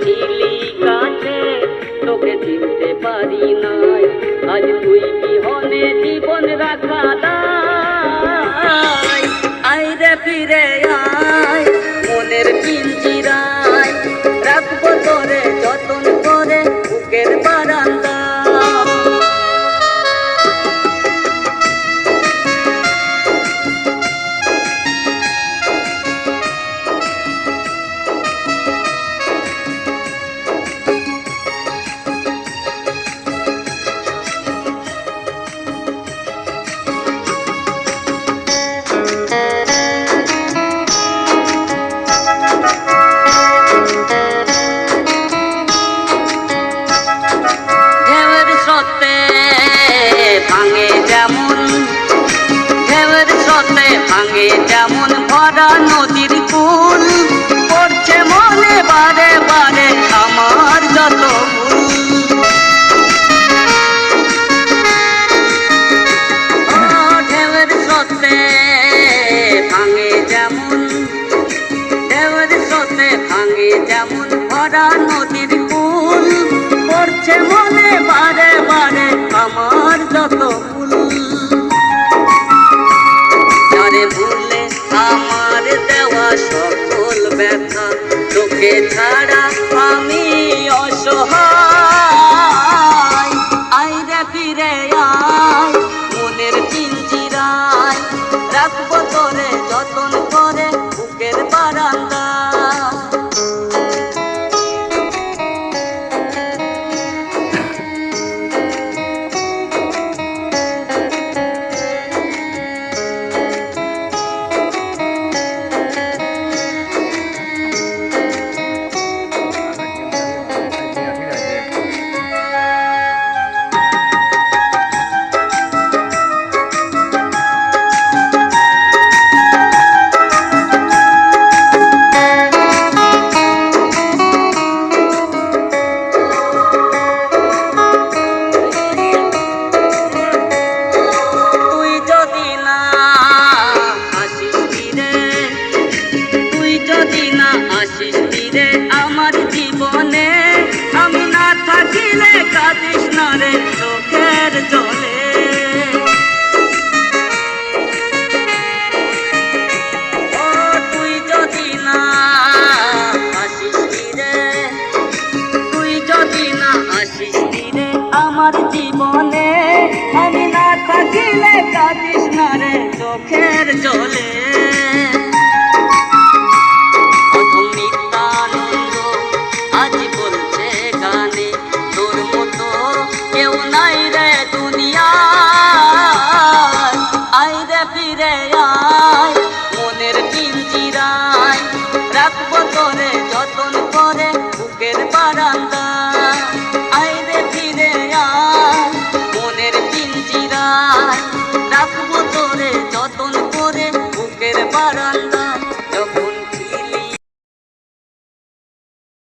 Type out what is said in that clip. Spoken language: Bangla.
ছিলি কাছে তোকে চিনতে পারি নাই, আজ তুই বিহনে জীবন রাখা দায়। আয় রে ফিরে আয় মনের পিঞ্জিরায়, রাখবো তোরে যতন করে বুকের বারান্দা। ভাঙে যেমন ভরা নদীর কুল, পড়ছে মনে বারে বারে আমার যত ঢেউয়ের স্রোতে ভাঙে যেমন, ঢেউয়ের স্রোতে ভাঙে যেমন ভরা নদীর কুল, পড়ছে মনে বারে বারে আমার যত ফুল। ভুলে আমার দেওয়া সকল ব্যথা, তোকে ছাড়া আমি অসহায়। আয় রে ফিরে আয় মনের পিঞ্জিরায়, রাখবো তোরে যতন করে বুকের বারান্দা। আমার জীবনে আমি না থাকিলে কাঁদিস না রে চোখের জলে। ও তুই যদি না আসিস রে, তুই যদি না আসিস রে আমার জীবনে, আমি না থাকিলে কাঁদিস না রে চোখের জলে। আজ বলছে গানে তোর মতো কেউ না